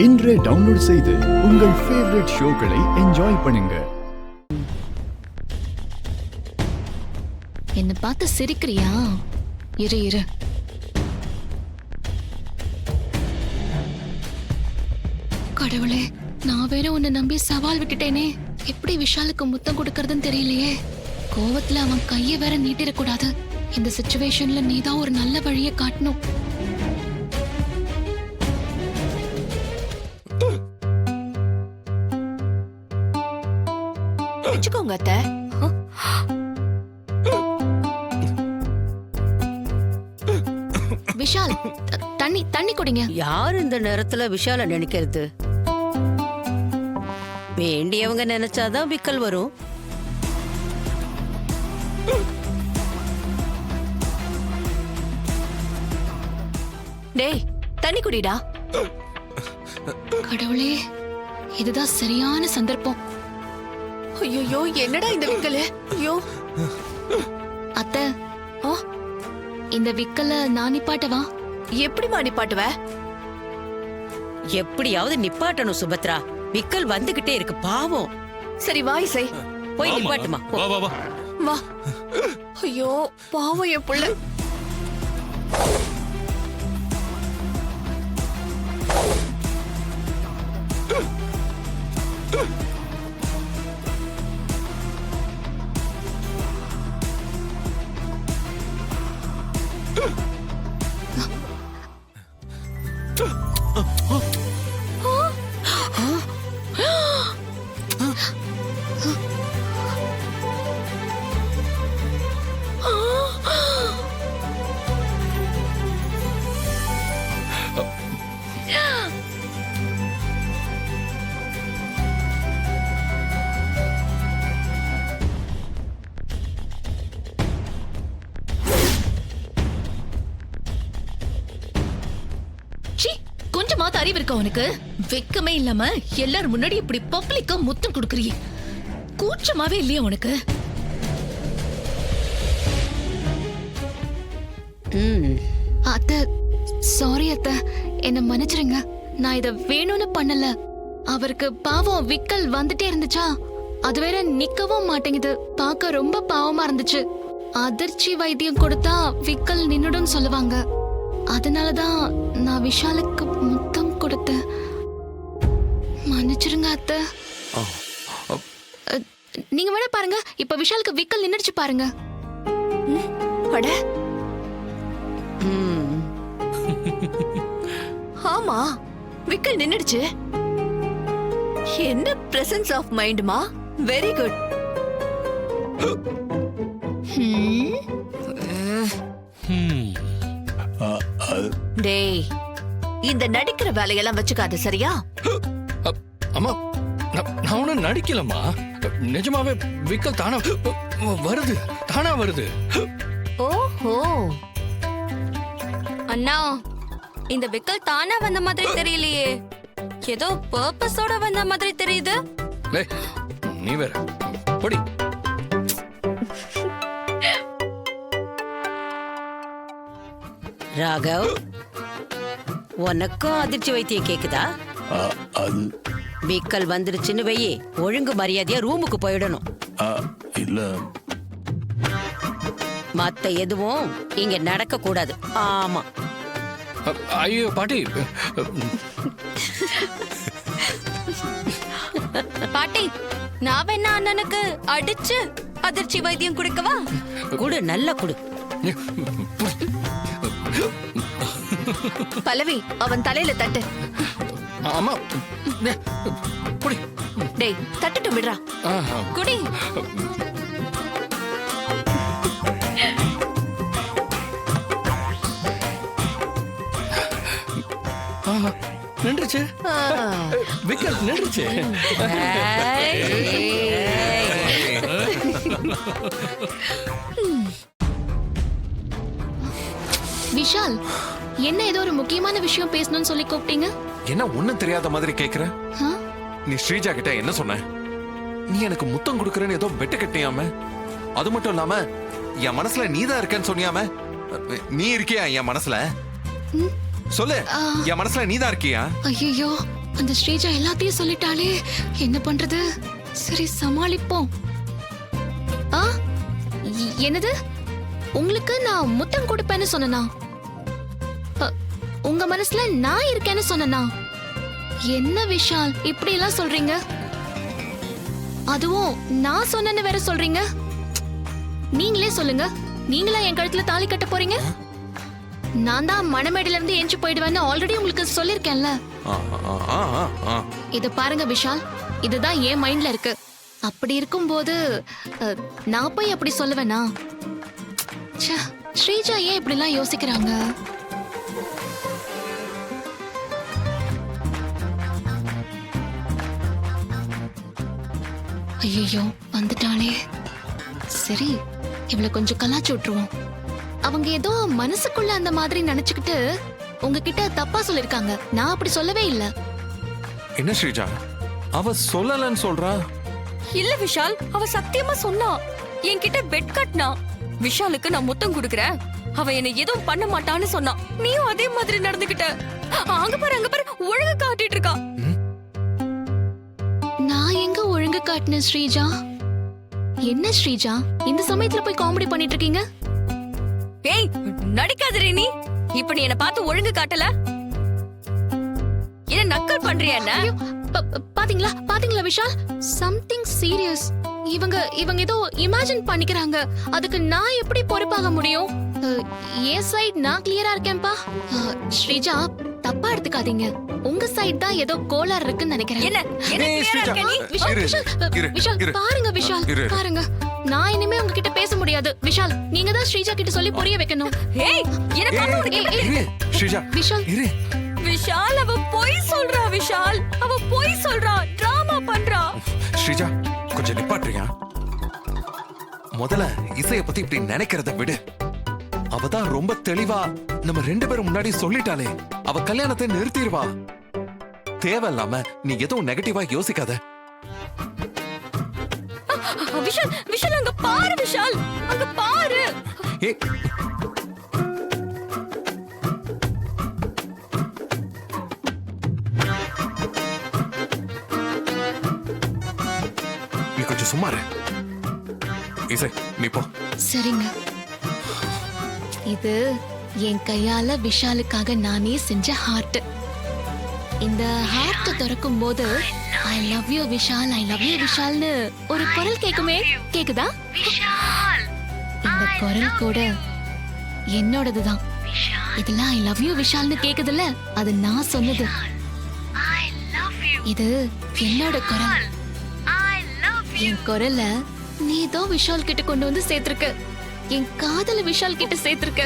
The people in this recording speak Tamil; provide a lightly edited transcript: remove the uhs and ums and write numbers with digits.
இன்றே டவுன்லோட் செய்து உங்கள் ஃபேவரட் ஷோக்களை என்ஜாய் பண்ணுங்க. என்ன பார்த்து சிரிக்கிறியா? இரு இரு. கடவுளே, நான் வேற உன்னை நம்பி சவால் விட்டுட்டேனே. எப்படி விஷாலுக்கு முத்தம் கொடுக்கறதுன்னு தெரியலையே. கோவத்துல அவன் கைய வேற நீட்டிடக்கூடாது. இந்த சிச்சுவேஷன்ல நீதான் ஒரு நல்ல வழியை காட்டணும். வச்சுக்கோங்க அத்தை. விஷால், தண்ணி தண்ணி குடிங்க. யார் இந்த நேரத்துல விஷால நினைக்கிறது? வேண்டியவங்க நினைச்சாதான் விக்கல் வரும். டேய், தண்ணி குடிடா. கடவுளே, இதுதான் சரியான சந்தர்ப்பம். ஐயோ, என்னடா இந்த விக்கல்? ஐயோ அத்தை, இந்த விக்கல நான் நிப்பாட்டவா? எப்படிமா நிப்பாட்டுவ? எப்படியாவது நிப்பாட்டணும் சுபத்ரா. விக்கல் வந்துகிட்டே இருக்கு, பாவம். சரி வா இசை, போய் நிப்பாட்டுமா. வா. ஐயோ பாவம் என் புள்ள. கொஞ்சமாவது அறிவு இருக்கா உனக்கு? வெக்கமே இல்லாம எல்லாரும் முன்னாடி இப்படி பப்ளிக்கா முத்தம் கொடுக்கறியே. கூச்சமாவே இல்லையா உனக்கு? அத்தை, சாரி அத்தை, என்ன மன்னிச்சிருங்க. நான் இத வேணும்னு பண்ணல. அவருக்கு பாவம் விக்கல் வந்துட்டே இருந்துச்சா, அது வேற நிக்கவும் மாட்டேங்குது. பார்க்க ரொம்ப பாவமா இருந்துச்சு. அதிர்ச்சி வைத்தியம் கொடுத்தா விக்கல் நின்னுடும் சொல்லுவாங்க. அதனாலதான் நான் விஷாலுக்கு முத்தம் கொடுத்தேன். மன்னிச்சிருங்க அத்தை. நீங்க வேணா பாருங்க, இப்ப விஷாலுக்கு விக்கல் நின்னுடுச்சு பாருங்க. அட ஆமா, விக்கல் நின்னுடுச்சு. என்ன பிரசன்ஸ் ஆஃப் மைண்ட்மா. Very good. டேய், இந்த நடிக்கிற வேலையெல்லாம் வச்சுக்காது, சரியா? அம்மா, நான் ஒன்னும் நடிக்கலம்மா. நிஜமாவே விக்கல் தானா வருது, தானா வருது. ஓஹோ, அண்ணா, இந்த விக்கல் தானா வந்த மாதிரி தெரியலையே. ஏதோ பர்பஸோட வந்த மாதிரி தெரியுது. நீ வேற பொடி. ராகவ், உனக்கும் அதிர்ச்சி வைத்தியம் கேக்குதா? விக்கல் வந்துருச்சுன்னு வெயி, ஒழுங்கு மரியாதையா ரூமுக்கு போயிடணும். இல்ல, மத்த எதுவும் இங்க நடக்க கூடாது. ஆமா. ஐயோ பாட்டி. பாட்டி, நான் வேணா அண்ணனுக்கு அடிச்சு அதிர்ச்சி வைத்தியம் குடிக்கவா? குடு, நல்லா குடு. பல்லவி, அவன் தலையில தட்டு. ஆமா, பொடி. டேய், தட்டுட்டு விடுறா. குடி. நின்றுச்சு, விக்கல் நின்றுச்சு. விஷால், என்ன ஏதோ ஒரு முக்கியமான விஷயம் பேசணும்னு சொல்லி கூப்பிட்டீங்க? என்ன ஒண்ணும் தெரியாத மாதிரி கேக்குற? நீ ஸ்ரீஜா கிட்ட என்ன சொன்ன? நீ எனக்கு முத்தம் கொடுக்கறேன்னு ஏதோ பெட்டு கட்டியாம, அது மட்டும் இல்லாம என் மனசுல நீதான் இருக்கேன்னு சொன்னியாம. நீ இருக்கியா என் மனசுல? சொல்லு, என் மனசுல நீதான் இருக்கியா? ஐயோ, அந்த ஸ்ரீஜா எல்லாத்தையும் சொல்லிட்டாளே, என்ன பண்றது? சரி சமாளிப்போம். ஆ, என்னது? உங்களுக்கு நான் முத்தம் கொடுப்பேன்னு சொன்னனா? உங்க மனசுல நான் இருக்கேன்னு சொன்னனா? என்ன விஷால் இப்படி எல்லாம் சொல்றீங்க? அதுவும் நான் சொன்னேன்னு வேற சொல்றீங்க. நீங்களே சொல்லுங்க, நீங்களா என் கழுத்துல தாலி கட்ட போறீங்க? நான் தான் மணமேடையில இருந்து எஞ்சி போயிடுவேன்னு ஆல்ரெடி உங்களுக்கு சொல்லிருக்கேன்ல. இத பாருங்க விஷால், இதுதான் என் மைண்ட்ல இருக்கு. அப்படி இருக்கும்போது நான் போய் அப்படி சொல்லுவேனா? ச்சே, ஸ்ரீஜா ஏன் இப்படி எல்லாம் யோசிக்கிறாங்க? ஐயோ, வந்துட்டாளே. சரி, இவளை கொஞ்சம் கலாச்சு விட்டுருவோம். அவங்க ஏதோ மனசுக்குள்ள அந்த மாதிரி நினைச்சுக்கிட்டு உங்ககிட்ட தப்பா சொல்லிருக்காங்க. நான் அப்படி சொல்லவே இல்ல. என்ன ஸ்ரீஜா, அவ சொல்லலன்னு சொல்றா? இல்ல விஷால், அவ சத்தியமா சொன்னா. என்கிட்ட பெட் கட்டினா. விஷாலுக்கு நான் முத்தம் கொடுக்கறேன், அவ என்ன எதுவும் பண்ண மாட்டான்னு சொன்னா. நீயும் அதே மாதிரி நடந்துகிட்ட. அங்க பாரு ஒழுங்கு காட்டிட்டு இருக்கா. நான் எங்க ஒழுங்கு காட்டின ஸ்ரீஜா? என்ன ஸ்ரீஜா, இந்த சமயத்துல போய் காமெடி பண்ணிட்டு இருக்கீங்க? ஏய், நடிக்காதே நீ. இப்ப நீ என்ன பார்த்து ஒழுங்கு காட்டல, என்ன நக்கல் பண்றியா? என்ன பாத்தீங்களா பாத்தீங்களா விஷால், சம்திங் சீரியஸ். இவங்க ஏதோ இமேஜின் பண்ணிக்கிறாங்க. அதுக்கு நான் எப்படி பொறுப்பாக முடியும்? என் சைடு நான் கிளியரா இருக்கேன்பா. ஸ்ரீஜா, தப்பா எடுத்துக்காதீங்க. உங்க சைடு தான் ஏதோ கோளாறு இருக்குன்னு நினைக்கிறேன். என்ன ஏய், ஸ்ரீஜா, விஷால் பாருங்க, விஷால் பாருங்க. நான் இனிமே உங்ககிட்ட பேச முடியாது. விஷால், நீங்க தான் ஸ்ரீஜா கிட்ட சொல்லி புரிய வைக்கணும். ஏய், என்ன பார்த்து உனக்கு ஸ்ரீஜா, விஷால், இரு. விஷால், அவ பொய் சொல்றா. விஷால், அவ பொய் சொல்றா, டிராமா பண்றா. ஸ்ரீஜா, கொஞ்சம் நிப்பாட்டுறியா? முதல்ல இசைய பத்தி இப்படி நினைக்கிறத விடு. அவதான் ரொம்ப தெளிவா நம்ம 2 பேரும் முன்னாடி சொல்லிட்டாலே, அவ கல்யாணத்தை நிறுத்திடுவா. தேவையில்லாம நீ எதுவும் நெகட்டிவா யோசிக்காத. விஷால், விஷால் அங்க பாரு. விஷால், அங்க பாரு. ஏ, நீ கொஞ்சம் சும்மா இரு. இசை, நீ போ. சரிங்க. இது என் கையால விஷாலுக்காக நானே செஞ்ச ஹார்ட். இந்த ஹார்ட் திறக்கும் போது I love you Vishal, I love you விஷால்னு ஒரு குரல் கேக்குமே, கேக்குதா? இந்த குரல் கூட என்னோடதுதான். இதெல்லாம் ஐ லவ் யூ விஷால்னு கேக்குதுல்ல, அது நான் சொன்னது. இது என்னோட குரல். என் குரல நீ தான் விஷால் கிட்ட கொண்டு வந்து சேர்த்திருக்க. என் காதல விஷால் கிட்ட சேர்த்திருக்க.